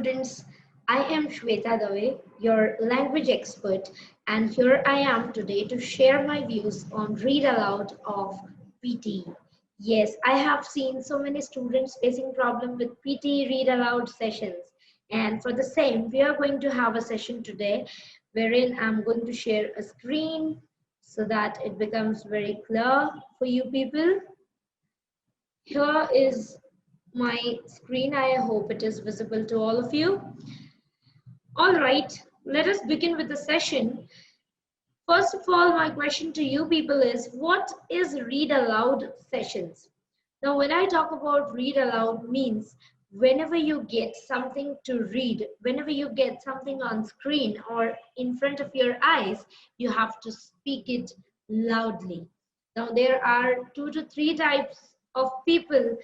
students. I am Shweta Dave, your language expert, and here I am today to share my views on read aloud of PTE. Yes, I have seen so many students facing problem with PTE read aloud sessions, and for the same, we are going to have a session today wherein I'm going to share a screen so that it becomes very clear for you people. Here is my screen. I hope it is visible to all of you. All right, let us begin with the session. First of all, my question to you people is, what is read aloud sessions? Now, when I talk about read aloud means whenever you get something to read, whenever you get something on screen or in front of your eyes, you have to speak it loudly. Now, there are 2 to 3 types of people.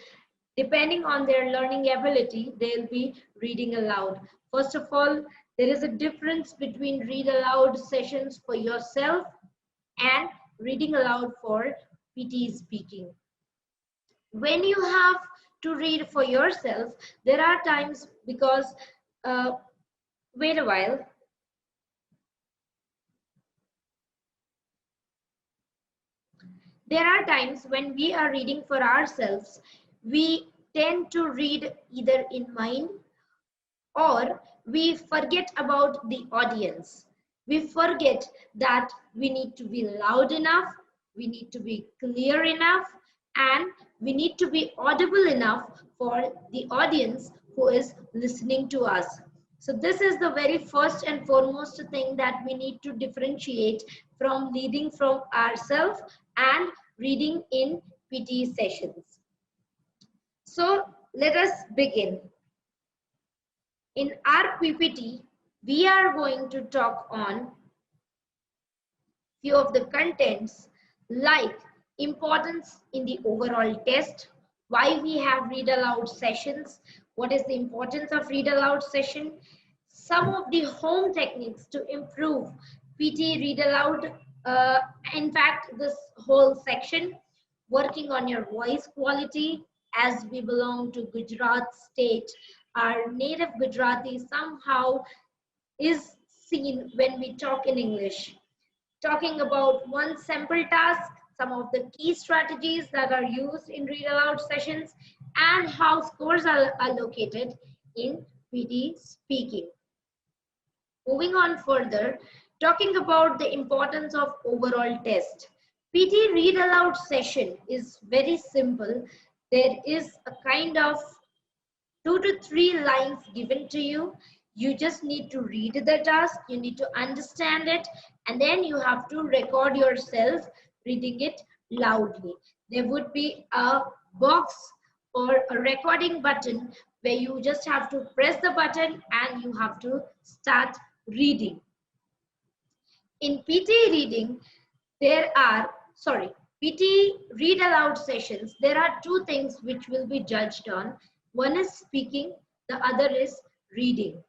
Depending on their learning ability, they'll be reading aloud. First of all, there is a difference between read aloud sessions for yourself and reading aloud for PTE speaking. When you have to read for yourself, there are times because, wait a while. There are times when we are reading for ourselves, we tend to read either in mind or we forget about the audience. We forget that we need to be loud enough, we need to be clear enough, and we need to be audible enough for the audience who is listening to us. So this is the very first and foremost thing that we need to differentiate from reading from ourselves and reading in PTE sessions. So let us begin. In our PPT, we are going to talk on few of the contents like importance in the overall test, why we have read aloud sessions, what is the importance of read aloud session, some of the home techniques to improve PTE read aloud. In fact, this whole section, working on your voice quality, as we belong to Gujarat state, our native Gujarati somehow is seen when we talk in English. Talking about one simple task, some of the key strategies that are used in read aloud sessions, and how scores are allocated in PTE speaking. Moving on further, talking about the importance of overall test. PTE read aloud session is very simple. There is a kind of 2 to 3 lines given to you. You just need to read the task, you need to understand it, and then you have to record yourself reading it loudly. There would be a box or a recording button where you just have to press the button and you have to start reading. In PTE reading, PTE read aloud sessions, there are 2 things which will be judged on. One is speaking, the other is reading.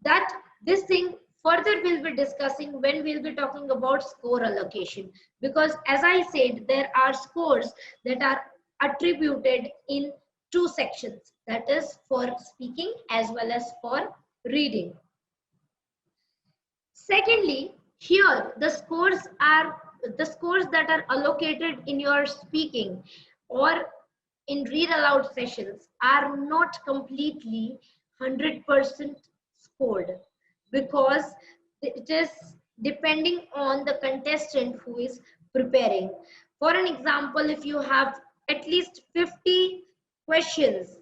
That this thing further we'll be discussing when we'll be talking about score allocation, because as I said, there are scores that are attributed in 2 sections, that is for speaking as well as for reading. Secondly, here the scores that are allocated in your speaking or in read aloud sessions are not completely 100% scored, because it is depending on the contestant who is preparing. For an example, if you have at least 50 questions,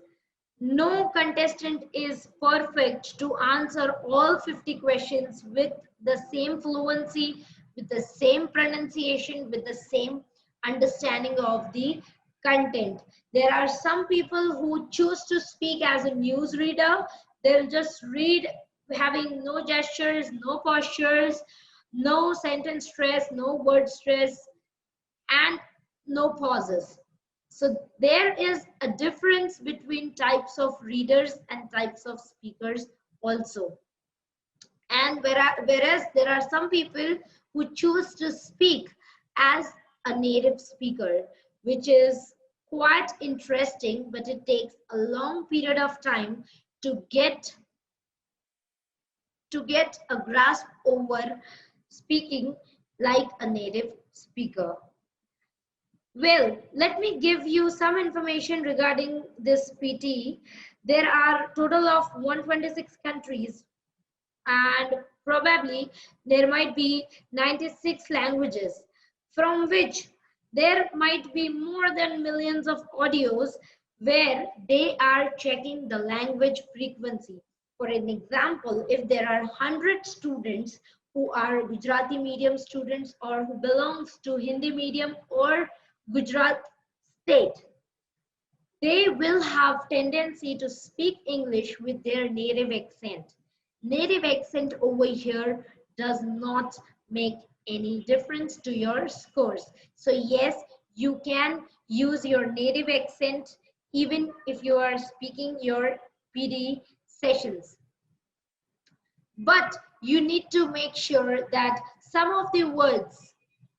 no contestant is perfect to answer all 50 questions with the same fluency, with the same pronunciation, with the same understanding of the content. There are some people who choose to speak as a newsreader. They'll just read having no gestures, no postures, no sentence stress, no word stress, and no pauses. So there is a difference between types of readers and types of speakers also. And whereas there are some people who choose to speak as a native speaker, which is quite interesting, but it takes a long period of time to get to get a grasp over speaking like a native speaker. Well, let me give you some information regarding this PTE. There are total of 126 countries, and probably there might be 96 languages, from which there might be more than millions of audios where they are checking the language frequency. For an example, if there are 100 students who are Gujarati medium students or who belongs to Hindi medium or Gujarat state, they will have tendency to speak English with their native accent. Native accent over here does not make any difference to your scores. So yes, you can use your native accent even if you are speaking your PD sessions. But you need to make sure that some of the words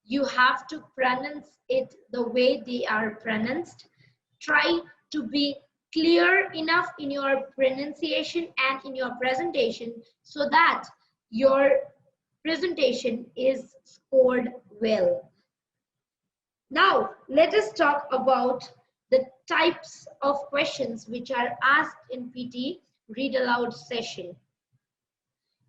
you have to pronounce it the way they are pronounced. Try to be clear enough in your pronunciation and in your presentation so that your presentation is scored well. Now, let us talk about the types of questions which are asked in PT Read Aloud session.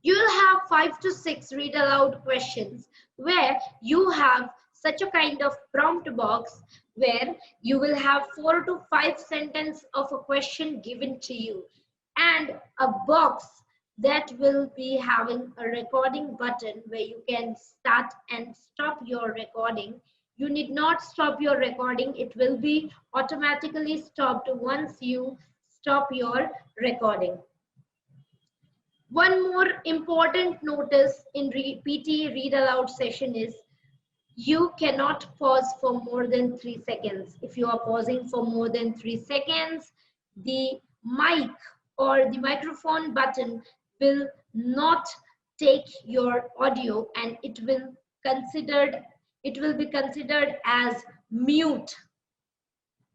You will have 5 to 6 read aloud questions where you have such a kind of prompt box where you will have 4 to 5 sentences of a question given to you and a box that will be having a recording button where you can start and stop your recording. You need not stop your recording. It will be automatically stopped once you stop your recording. One more important notice in PT read aloud session is you cannot pause for more than 3 seconds. If you are pausing for more than 3 seconds, the mic or the microphone button will not take your audio and it will be considered as mute.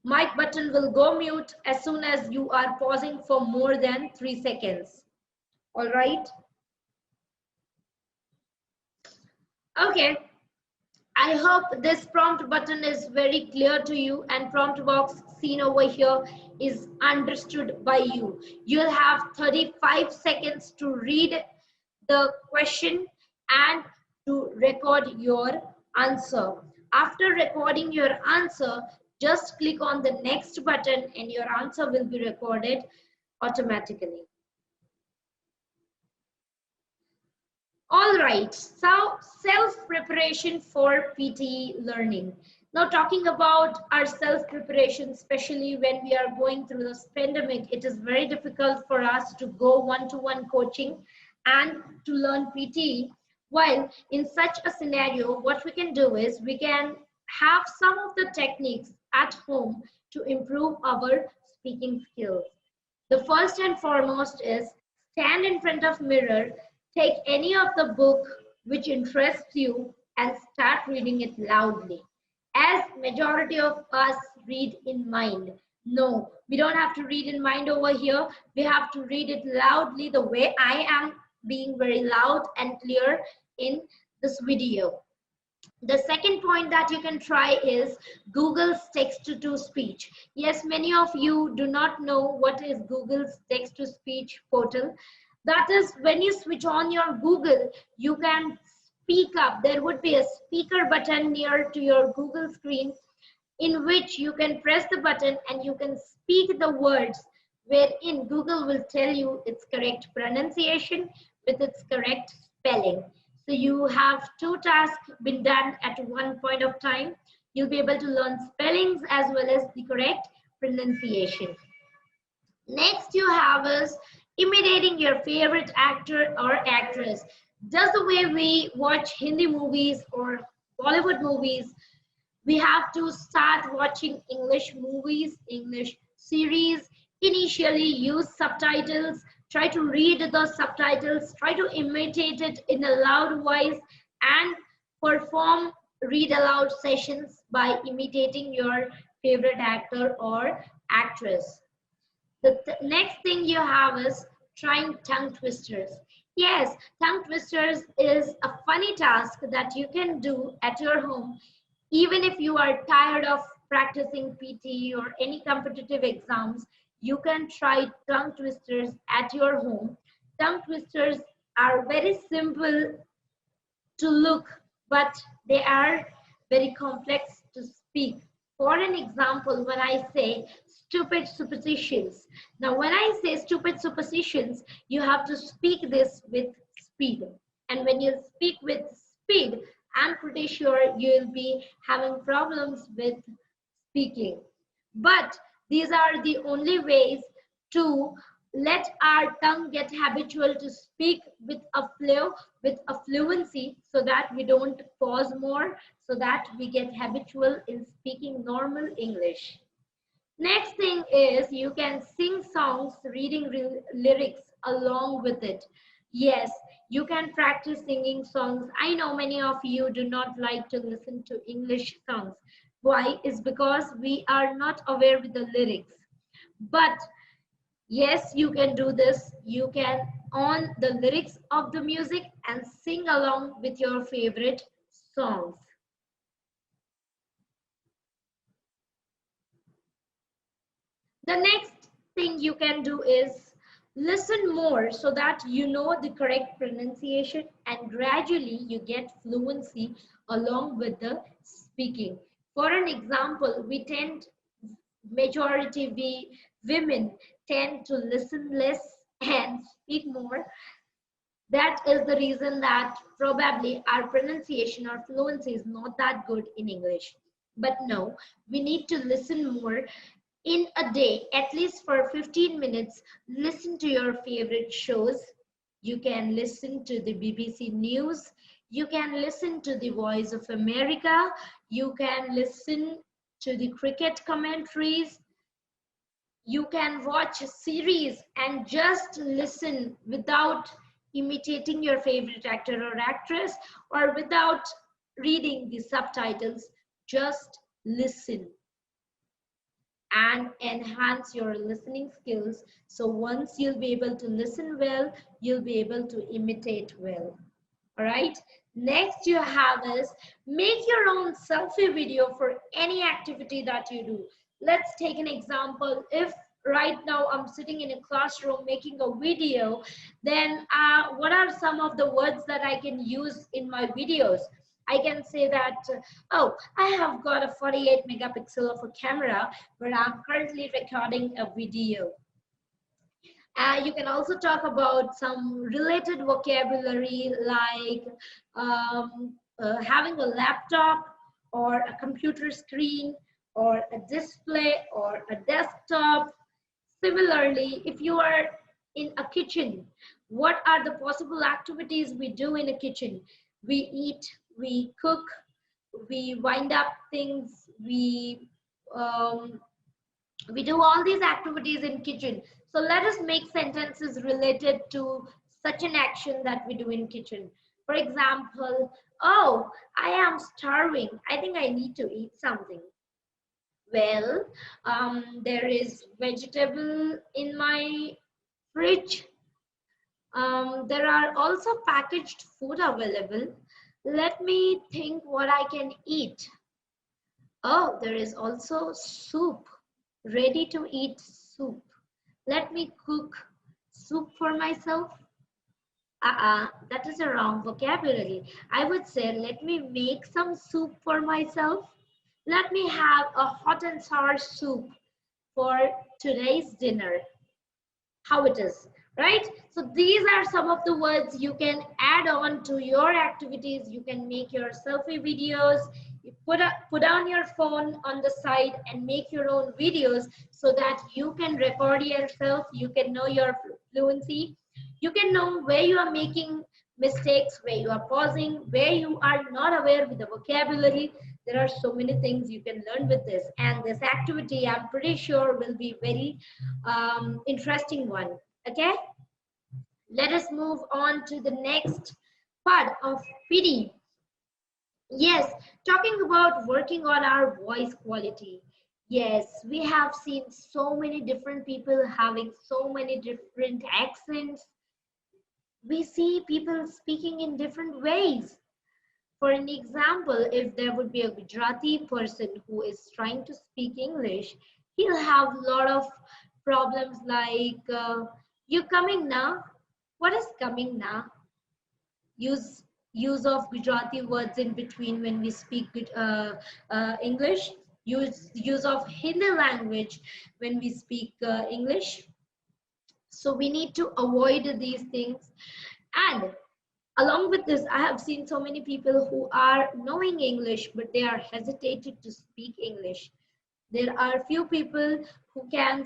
Mic button will go mute as soon as you are pausing for more than 3 seconds. All right. Okay. I hope this prompt button is very clear to you and prompt box seen over here is understood by you. You'll have 35 seconds to read the question and to record your answer. After recording your answer, just click on the next button and your answer will be recorded automatically. All right, so self-preparation for PTE learning. Now talking about our self-preparation, especially when we are going through this pandemic, it is very difficult for us to go one-to-one coaching and to learn PTE. While in such a scenario, what we can do is we can have some of the techniques at home to improve our speaking skills. The first and foremost is stand in front of mirror. Take any of the book which interests you and start reading it loudly. As majority of us read in mind. No, we don't have to read in mind over here. We have to read it loudly the way I am being very loud and clear in this video. The second point that you can try is Google's text-to-speech. Yes, many of you do not know what is Google's text-to-speech portal. That is when you switch on your Google, you can speak up. There would be a speaker button near to your Google screen in which you can press the button and you can speak the words wherein Google will tell you its correct pronunciation with its correct spelling. So you have 2 tasks been done at one point of time. You'll be able to learn spellings as well as the correct pronunciation. Next you have is imitating your favorite actor or actress. Just the way we watch Hindi movies or Bollywood movies, we have to start watching English movies, English series. Initially use subtitles, try to read the subtitles, try to imitate it in a loud voice and perform read aloud sessions by imitating your favorite actor or actress. The next thing you have is trying tongue twisters. Yes, tongue twisters is a funny task that you can do at your home, even if you are tired of practicing PT or any competitive exams. You can try tongue twisters at your home. Tongue twisters are very simple to look, but they are very complex to speak. For an example, when I say stupid superstitions, now when I say stupid superstitions, you have to speak this with speed. And when you speak with speed, I'm pretty sure you'll be having problems with speaking. But these are the only ways to let our tongue get habitual to speak with a flow, with a fluency, so that we don't pause more, so that we get habitual in speaking normal English. Next thing is you can sing songs, reading lyrics along with it. Yes, you can practice singing songs. I know many of you do not like to listen to English songs. Why? Is because we are not aware with the lyrics. But yes, you can do this. You can on the lyrics of the music and sing along with your favorite songs. The next thing you can do is listen more so that you know the correct pronunciation, and gradually you get fluency along with the speaking. For an example, we women tend to listen less and speak more. That is the reason that probably our pronunciation or fluency is not that good in English. But no, we need to listen more in a day, at least for 15 minutes. Listen to your favorite shows. You can listen to the BBC News. You can listen to the Voice of America. You can listen to the cricket commentaries. You can watch a series and just listen without imitating your favorite actor or actress, or without reading the subtitles. Just listen and enhance your listening skills. So once you'll be able to listen well, you'll be able to imitate well. All right. Next you have is make your own selfie video for any activity that you do. Let's take an example. If right now I'm sitting in a classroom making a video, then what are some of the words that I can use in my videos? I can say that, oh, I have got a 48 megapixel of a camera where I'm currently recording a video. You can also talk about some related vocabulary like having a laptop or a computer screen or a display or a desktop. Similarly, if you are in a kitchen, what are the possible activities we do in a kitchen? We eat, we cook, we wind up things, we do all these activities in kitchen. So let us make sentences related to such an action that we do in kitchen. For example, oh, I am starving. I think I need to eat something. Well, there is vegetable in my fridge. There are also packaged food available. Let me think what I can eat. Oh, there is also soup, ready to eat soup. Let me cook soup for myself. That is a wrong vocabulary. I would say, let me make some soup for myself. Let me have a hot and sour soup for today's dinner. How it is, right? So these are some of the words you can add on to your activities. You can make your selfie videos. You put down your phone on the side and make your own videos so that you can record yourself. You can know your fluency. You can know where you are making mistakes, where you are pausing, where you are not aware with the vocabulary. There are so many things you can learn with this, and this activity I'm pretty sure will be very interesting one. Okay, let us move on to the next part of PD. Yes, talking about working on our voice quality. Yes, we have seen so many different people having so many different accents. We see people speaking in different ways. For an example, if there would be a Gujarati person who is trying to speak English, he'll have a lot of problems like, you coming now? What is coming now? Use use of Gujarati words in between when we speak English. Use of Hindi language when we speak English. So we need to avoid these things. And along with this, I have seen so many people who are knowing English, but they are hesitated to speak English. There are few people who can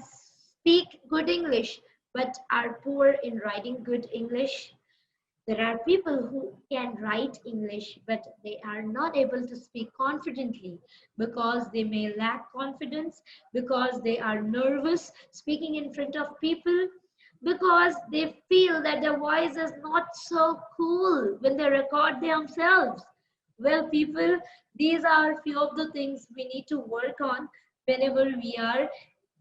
speak good English, but are poor in writing good English. There are people who can write English, but they are not able to speak confidently because they may lack confidence, because they are nervous speaking in front of people, because they feel that their voice is not so cool when they record themselves. Well, people, these are few of the things we need to work on whenever we are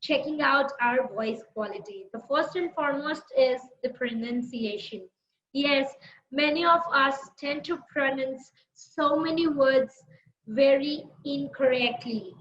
checking out our voice quality. The first and foremost is the pronunciation. Yes, many of us tend to pronounce so many words very incorrectly.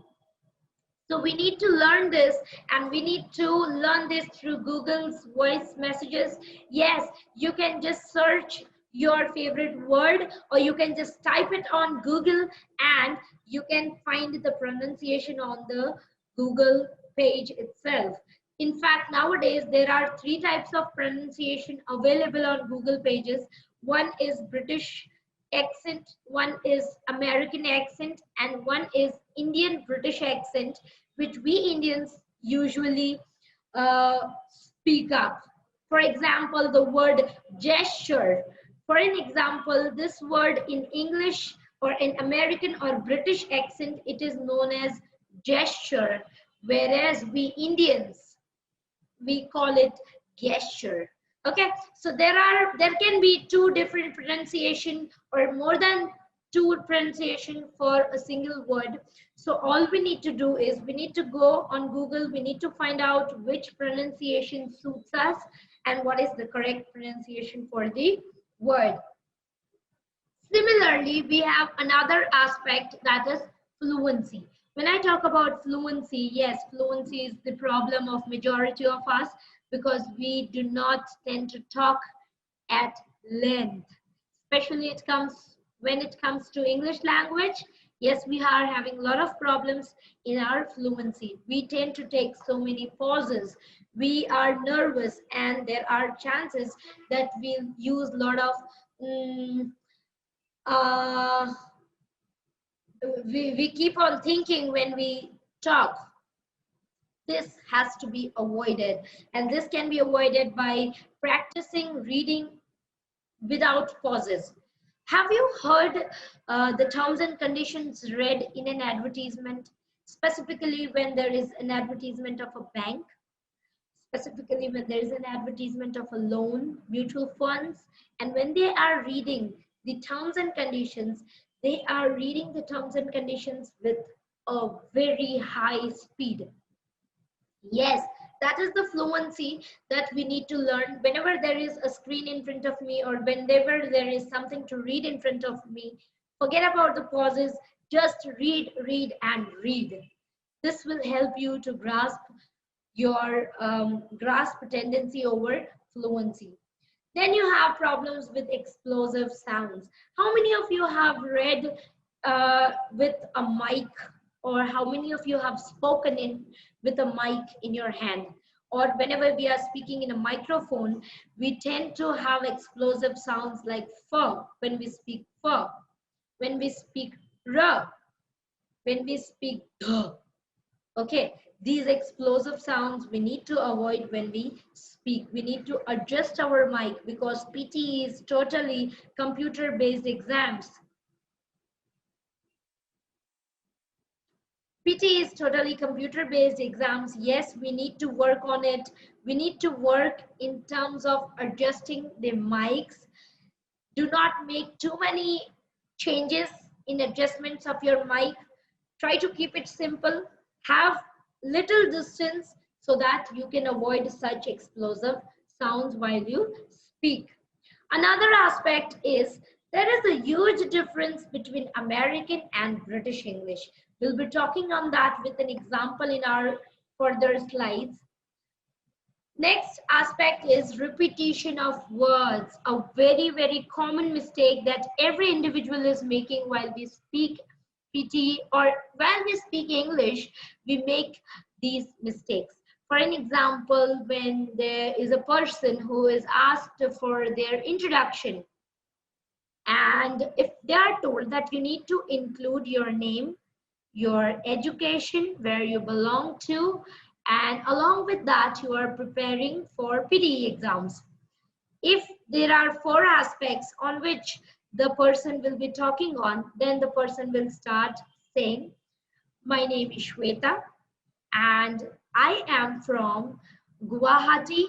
So we need to learn this, and we need to learn this through Google's voice messages. Yes, you can just search your favorite word, or you can just type it on Google and you can find the pronunciation on the Google page itself. In fact, nowadays there are three types of pronunciation available on Google pages. One is British accent, one is American accent, and one is Indian British accent, which we Indians usually speak up. For example, the word gesture. For an example, this word in English or in American or British accent, it is known as gesture, whereas we Indians, we call it gesture. Okay, so there can be two different pronunciation or more than two pronunciation for a single word. So all we need to do is we need to go on Google, we need to find out which pronunciation suits us and what is the correct pronunciation for the word. Similarly, we have another aspect, that is fluency. When I talk about fluency, yes, fluency is the problem of majority of us because we do not tend to talk at length, especially when it comes to English language. Yes, we are having a lot of problems in our fluency. We tend to take so many pauses. We are nervous, and there are chances that we'll use a lot of uh, we keep on thinking when we talk. This has to be avoided, and this can be avoided by practicing reading without pauses. Have you heard the terms and conditions read in an advertisement, specifically when there is an advertisement of a bank, specifically when there is an advertisement of a loan, mutual funds, and when they are reading the terms and conditions, they are reading the terms and conditions with a very high speed. Yes, that is the fluency that we need to learn. Whenever there is a screen in front of me or whenever there is something to read in front of me, forget about the pauses, just read, read, and read. This will help you to grasp your grasp tendency over fluency. Then you have problems with explosive sounds. How many of you have read with a mic, or how many of you have spoken in with a mic in your hand? Or whenever we are speaking in a microphone, we tend to have explosive sounds like f when we speak f, when we speak r, when we speak d. Okay, these explosive sounds we need to avoid when we speak. We need to adjust our mic because PTE is totally computer-based exams. PTE is totally computer-based exams. Yes, we need to work on it. We need to work in terms of adjusting the mics. Do not make too many changes in adjustments of your mic. Try to keep it simple. Have little distance so that you can avoid such explosive sounds while you speak. Another aspect is there is a huge difference between American and British English. We'll be talking on that with an example in our further slides. Next aspect is repetition of words, a very, very common mistake that every individual is making while we speak PT or while we speak English, we make these mistakes. For an example, when there is a person who is asked for their introduction, and if they are told that you need to include your name, your education, where you belong to, and along with that, you are preparing for PTE exams. If there are 4 aspects on which the person will be talking on, then the person will start saying, my name is Shweta, and I am from Guwahati,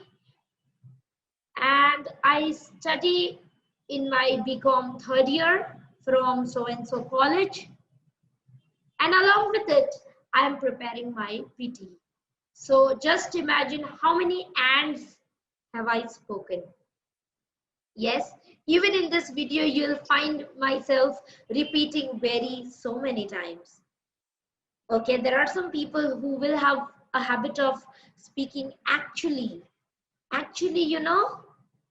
and I study in my BCom 3rd year from so-and-so college. And along with it, I am preparing my PTE. So just imagine how many ands have I spoken. Yes, even in this video, you'll find myself repeating so many times. Okay, there are some people who will have a habit of speaking actually. Actually, you know?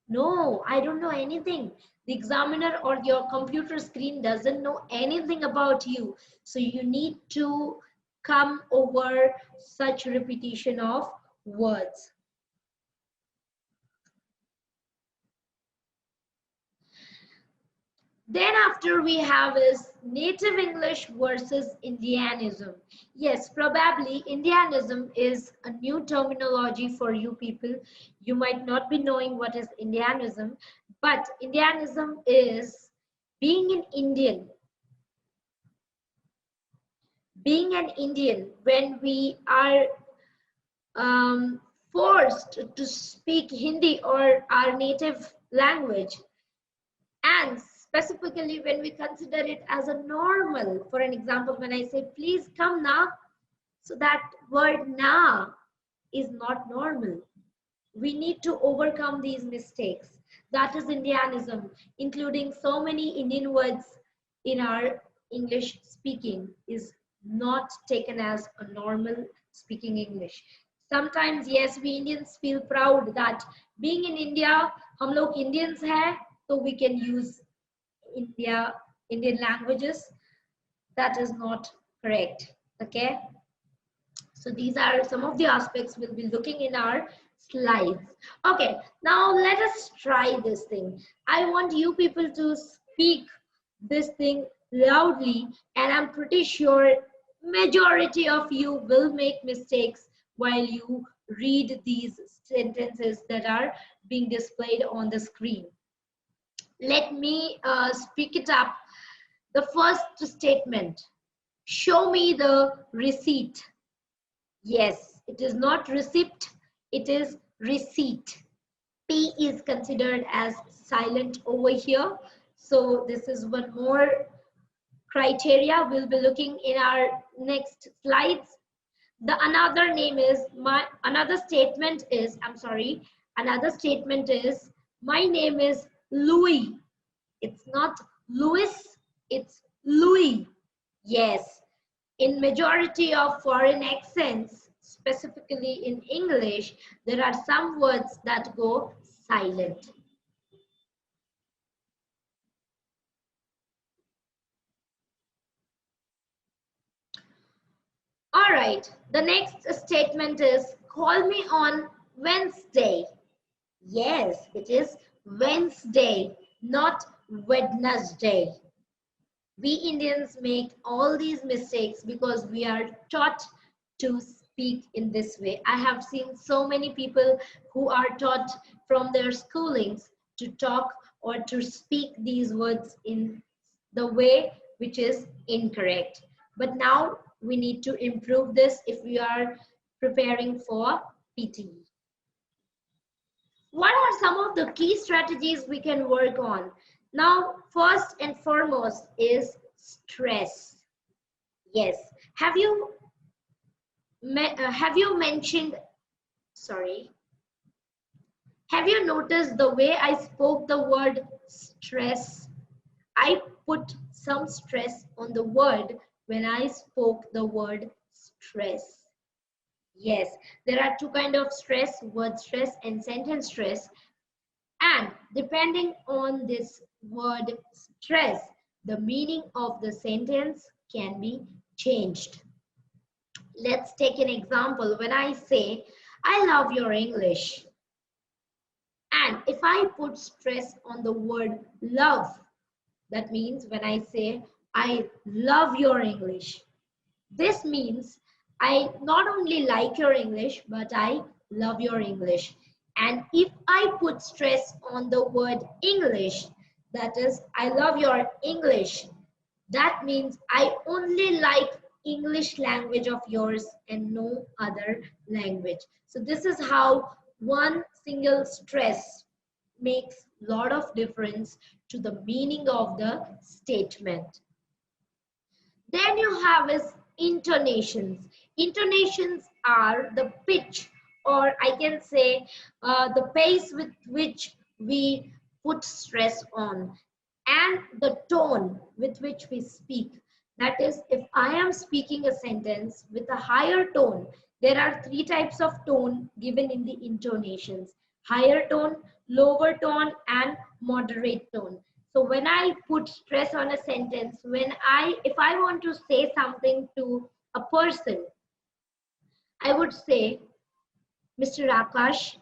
No, I don't know anything. The examiner or your computer screen doesn't know anything about you. So you need to come over such repetition of words. Then after we have is native English versus Indianism. Yes, probably Indianism is a new terminology for you people. You might not be knowing what is Indianism, but Indianism is being an Indian. Being an Indian when we are forced to speak Hindi or our native language, and specifically when we consider it as a normal. For an example, when I say please come now, so that word now is not normal. We need to overcome these mistakes. That is Indianism, including so many Indian words in our English speaking is not taken as a normal speaking English. Sometimes, yes, we Indians feel proud that being in India, हम लोग Indians हैं, so we can use Indian languages. That is not correct. Okay. So these are some of the aspects we'll be looking in our slides. Okay, now let us try this thing. I want you people to speak this thing loudly, and I'm pretty sure majority of you will make mistakes while you read these sentences that are being displayed on the screen. Let me speak it up. The first statement, show me the receipt. Yes, it is not receipt, it is receipt. P is considered as silent over here. So this is one more criteria we'll be looking in our next slides. The another name is another statement is my name is Louis. It's not Louis, it's Louis. Yes, in majority of foreign accents, specifically in English, there are some words that go silent. All right, the next statement is call me on Wednesday. Yes, it is Wednesday, not Wednesday. We Indians make all these mistakes because we are taught to speak in this way. I have seen so many people who are taught from their schoolings to talk or to speak these words in the way which is incorrect. But now we need to improve this if we are preparing for PTE. What are some of the key strategies we can work on? Now, first and foremost is stress. Yes. Have you mentioned Have you noticed the way I spoke the word stress? I put some stress on the word when I spoke the word stress. Yes, there are two kinds of stress, word stress and sentence stress. And depending on this word stress, the meaning of the sentence can be changed. Let's take an example. When I say, I love your English. And if I put stress on the word love, that means when I say, I love your English. This means I not only like your English, but I love your English. And if I put stress on the word English, that is, I love your English, that means I only like English language of yours and no other language. So this is how one single stress makes a lot of difference to the meaning of the statement. Then you have is intonations. Intonations are the pitch, or I can say the pace with which we put stress on, and the tone with which we speak. That is, if I am speaking a sentence with a higher tone, there are three types of tone given in the intonations: higher tone, lower tone, and moderate tone. So when I put stress on a sentence, if I want to say something to a person, I would say, Mr. Akash,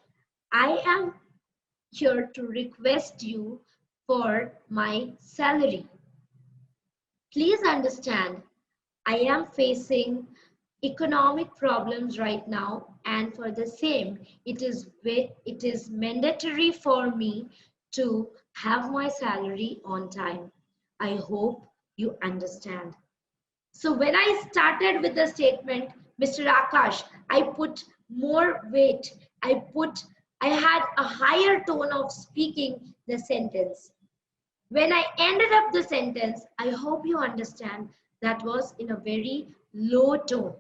I am here to request you for my salary. Please understand, I am facing economic problems right now, and for the same, it is mandatory for me to have my salary on time. I hope you understand. So when I started with the statement, Mr. Akash, I put more weight. I had a higher tone of speaking the sentence. When I ended up the sentence, I hope you understand, that was in a very low tone.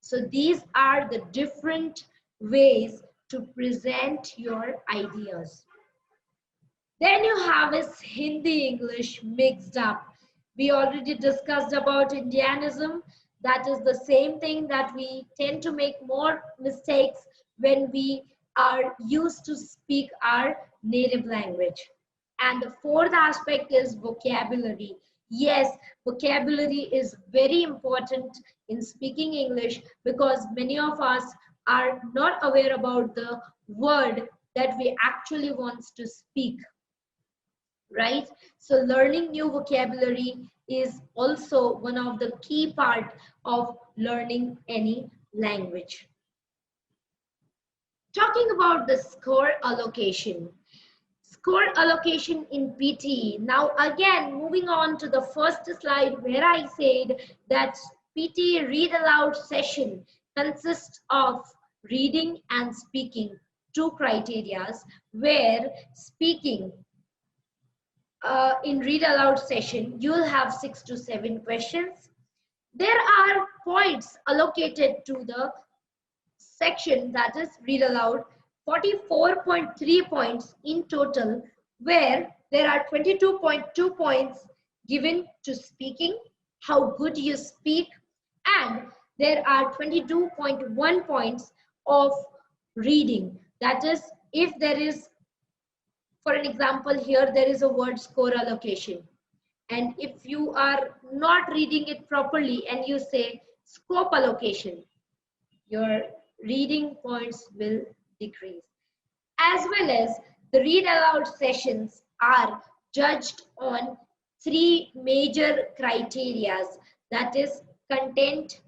So these are the different ways to present your ideas. Then you have is Hindi English mixed up. We already discussed about Indianism. That is the same thing, that we tend to make more mistakes when we are used to speak our native language. And the fourth aspect is vocabulary. Yes, vocabulary is very important in speaking English, because many of us are not aware about the word that we actually want to speak, right? So learning new vocabulary is also one of the key part of learning any language. Talking about the score allocation. Score allocation in PTE. Now again, moving on to the first slide where I said that PTE read aloud session consists of reading and speaking, two criteria, where speaking in read aloud session, you will have 6 to 7 questions. There are points allocated to the section, that is read aloud, 44.3 points in total, where there are 22.2 points given to speaking, how good you speak, and there are 22.1 points of reading. That is, if there is, for an example, here there is a word score allocation, and if you are not reading it properly and you say scope allocation, your reading points will decrease. As well as the read aloud sessions are judged on three major criteria, that is content,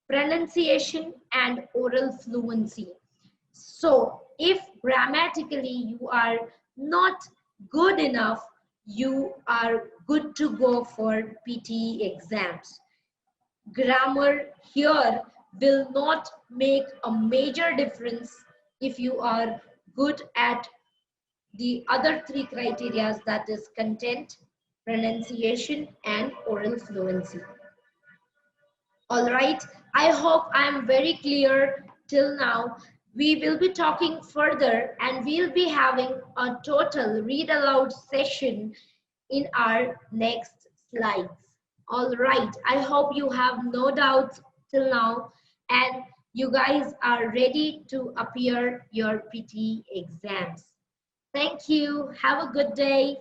pronunciation, and oral fluency. So if grammatically you are not good enough, you are good to go for PTE exams. Grammar here will not make a major difference if you are good at the other three criteria, that is content, pronunciation, and oral fluency. All right, I hope I am very clear till now We will be talking further and we'll be having a total read aloud session in our next slides. All right, I hope you have no doubts till now and you guys are ready to appear your PTE exams. Thank you. Have a good day.